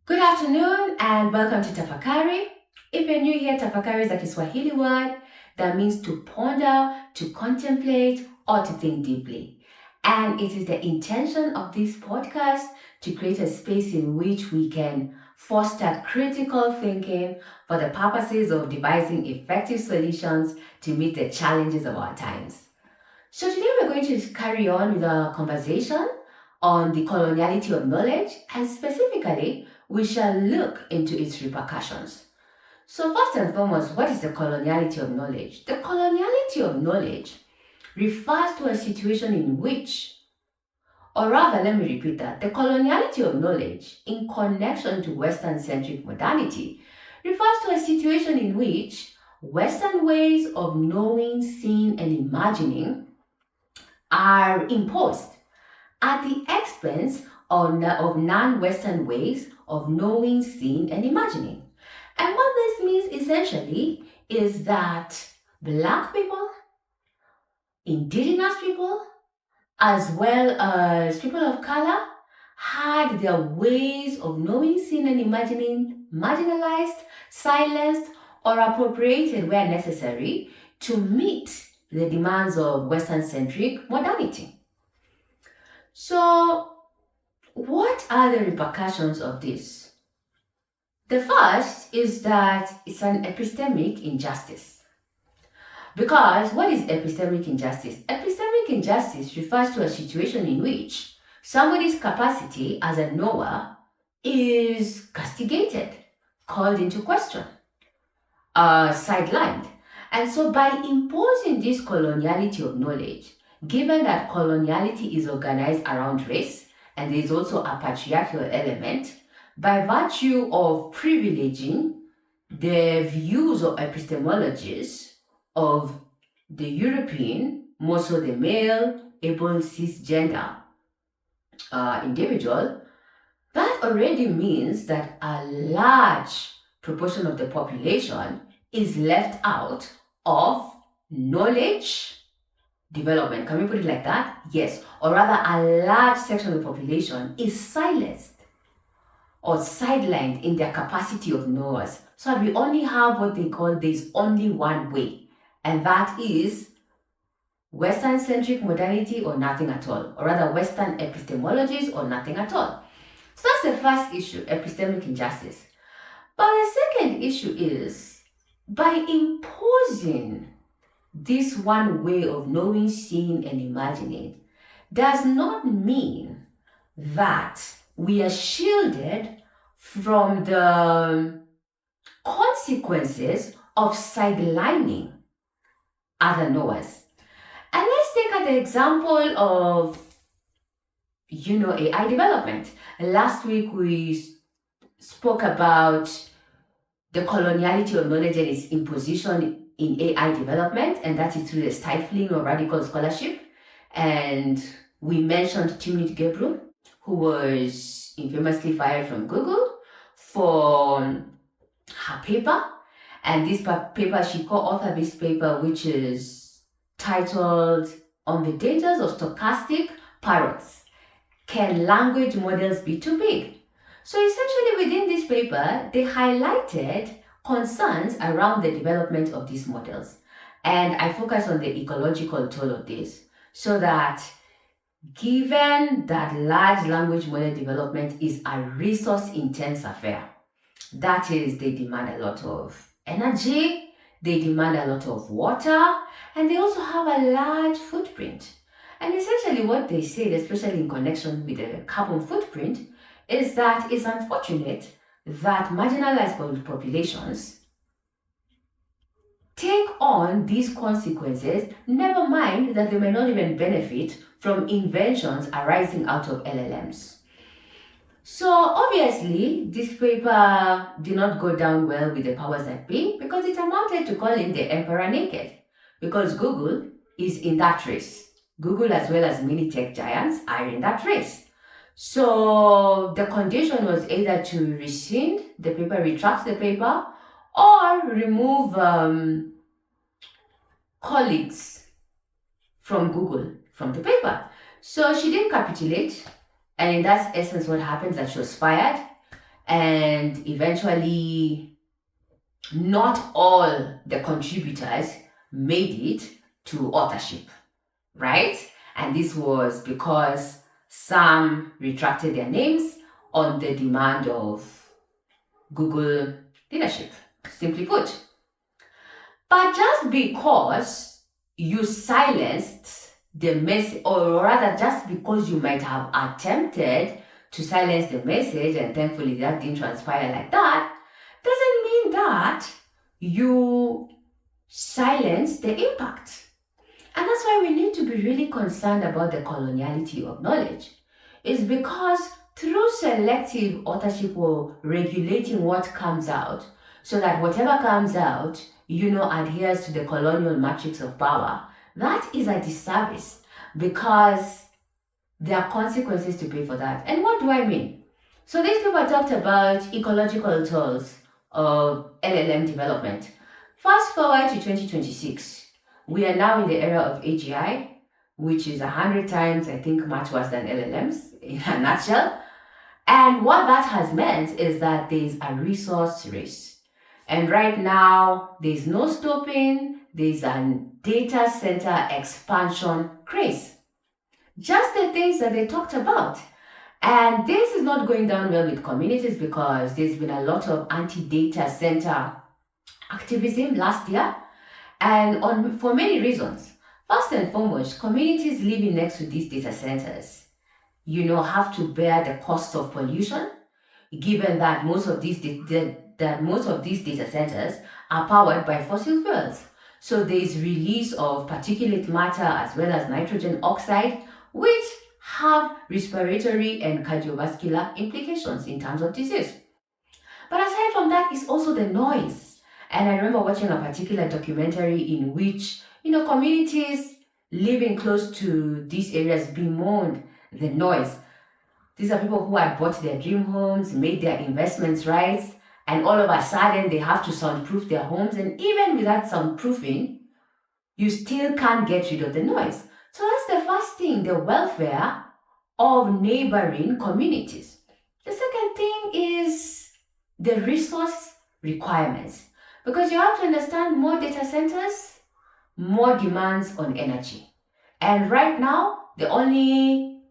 Good afternoon and welcome to Tafakari. If you're new here, Tafakari is a Kiswahili word that means to ponder, to contemplate, or to think deeply. And it is the intention of this podcast to create a space in which we can foster critical thinking for the purposes of devising effective solutions to meet the challenges of our times. So today we're going to carry on with our conversation on the coloniality of knowledge, and specifically, we shall look into its repercussions. So first and foremost, what is the coloniality of knowledge? The coloniality of knowledge refers to a situation in which, or rather, let me repeat that, the coloniality of knowledge in connection to Western-centric modernity refers to a situation in which Western ways of knowing, seeing, and imagining are imposed at the expense of non-Western ways of knowing, seeing, and imagining. And what this means essentially is that Black people, indigenous people, as well as people of color, had their ways of knowing, seeing, and imagining marginalized, silenced, or appropriated where necessary to meet the demands of Western-centric modernity. So, what are the repercussions of this? The first is that it's an epistemic injustice. Because what is epistemic injustice? Epistemic injustice refers to a situation in which somebody's capacity as a knower is castigated, called into question, sidelined. And so by imposing this coloniality of knowledge, given that coloniality is organized around race, and there is also a patriarchal element, by virtue of privileging the views of epistemologists of the European, more so the male, able cisgender individual, that already means that a large proportion of the population is left out of knowledge development. Can we put it like that? Yes. Or rather, a large section of the population is silenced or sidelined in their capacity of knowers. So we only have what they call there's only one way, and that is Western-centric modernity or nothing at all, or rather Western epistemologies or nothing at all. So that's the first issue, epistemic injustice. But the second issue is by imposing this one way of knowing, seeing, and imagining does not mean that we are shielded from the consequences of sidelining other knowers. And let's take the example of, AI development. Last week we spoke about the coloniality of knowledge and its imposition in AI development, and that is through the stifling of radical scholarship. And we mentioned Timnit Gebru, who was infamously fired from Google for her paper. And this paper, she co-authored this paper, which is titled On the Dangers of Stochastic Parrots. Can language models be too big? So essentially within this paper, they highlighted concerns around the development of these models. And I focus on the ecological toll of this, so that given that large language model development is a resource-intense affair, that is, they demand a lot of energy, they demand a lot of water, and they also have a large footprint. And essentially what they said, especially in connection with the carbon footprint, is that it's unfortunate that marginalized populations take on these consequences, never mind that they may not even benefit from inventions arising out of LLMs. So obviously, this paper did not go down well with the powers that be because it amounted to calling the emperor naked, because Google is in that race. Google, as well as many tech giants, are in that race. So the condition was either to rescind the paper, retract the paper, or remove colleagues from Google from the paper. So she didn't capitulate, and in that essence what happened is that she was fired, and eventually not all the contributors made it to authorship, right? And this was because some retracted their names on the demand of Google leadership, simply put. But just because you silenced the message, or rather, just because you might have attempted to silence the message, and thankfully that didn't transpire like that, doesn't mean that you silence the impact. And that's why we need to be really concerned about the coloniality of knowledge. It's because through selective authorship or regulating what comes out, so that whatever comes out, adheres to the colonial matrix of power, that is a disservice because there are consequences to pay for that. And what do I mean? So these people talked about ecological tools of LLM development. Fast forward to 2026. We are now in the era of AGI, which is 100 times, I think, much worse than LLMs in a nutshell. And what that has meant is that there's a resource race. And right now, there's no stopping, there's a data center expansion craze. Just the things that they talked about. And this is not going down well with communities because there's been a lot of anti-data center activism last year, and for many reasons. First and foremost, communities living next to these data centers, have to bear the cost of pollution, given that most of these data centers are powered by fossil fuels. So there is release of particulate matter as well as nitrogen oxide, which have respiratory and cardiovascular implications in terms of disease. But aside from that is also the noise. And I remember watching a particular documentary in which, communities living close to these areas bemoaned the noise. These are people who had bought their dream homes, made their investments right, and all of a sudden they have to soundproof their homes. And even without soundproofing, you still can't get rid of the noise. So that's the first thing, the welfare of neighboring communities. The second thing is the resource requirements. Because you have to understand more data centers, more demands on energy. And right now, the only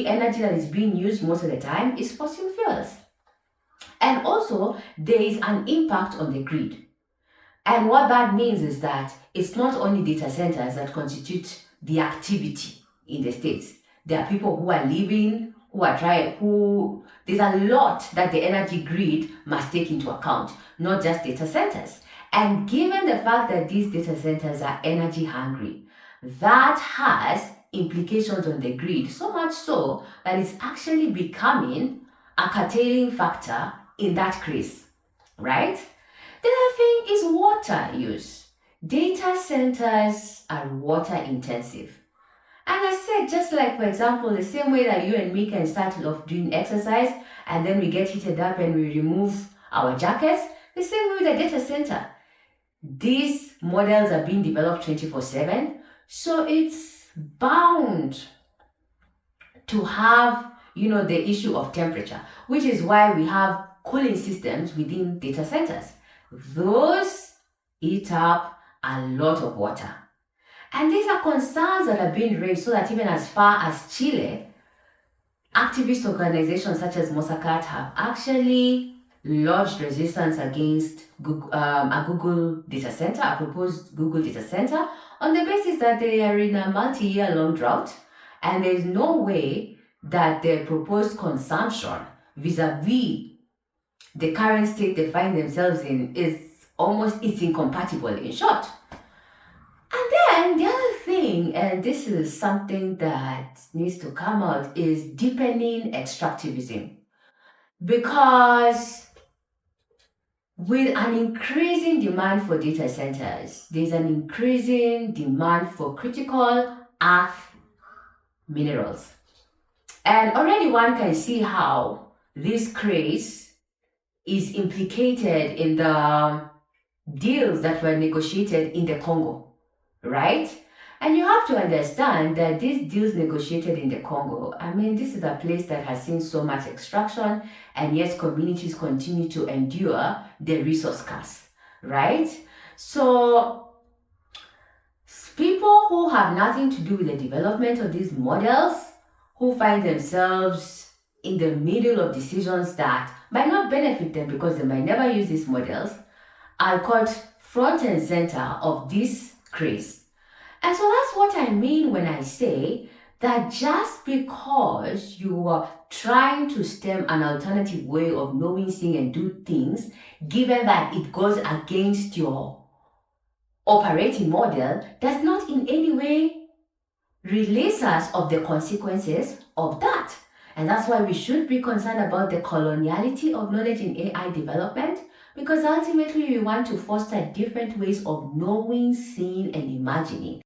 energy that is being used most of the time is fossil fuels. And also, there is an impact on the grid. And what that means is that it's not only data centers that constitute the activity in the States. There are people who are living, there's a lot that the energy grid must take into account, not just data centers. And given the fact that these data centers are energy hungry, that has implications on the grid, so much so that it's actually becoming a curtailing factor in that case, right? The other thing is water use. Data centers are water intensive. And I said, just like, for example, the same way that you and me can start off doing exercise and then we get heated up and we remove our jackets, the same way with the data center. These models are being developed 24/7, so it's bound to have, the issue of temperature, which is why we have cooling systems within data centers. Those eat up a lot of water. And these are concerns that are being raised so that even as far as Chile, activist organizations such as Mosacat have actually lodged resistance against a Google data center, a proposed Google data center, on the basis that they are in a multi-year long drought and there is no way that the proposed consumption vis-a-vis the current state they find themselves in it's incompatible, in short. And then the other thing, and this is something that needs to come out, is deepening extractivism. Because with an increasing demand for data centers, there's an increasing demand for critical earth minerals. And already one can see how this craze is implicated in the deals that were negotiated in the Congo, right? And you have to understand that these deals negotiated in the Congo, I mean, this is a place that has seen so much extraction, and yet communities continue to endure the resource curse, right? So, people who have nothing to do with the development of these models, who find themselves in the middle of decisions that might not benefit them because they might never use these models, are caught front and center of this craze. And so that's what I mean when I say that just because you are trying to stem an alternative way of knowing, seeing, and do things, given that it goes against your operating model, does not in any way release us of the consequences of that. And that's why we should be concerned about the coloniality of knowledge in AI development, because ultimately we want to foster different ways of knowing, seeing, and imagining.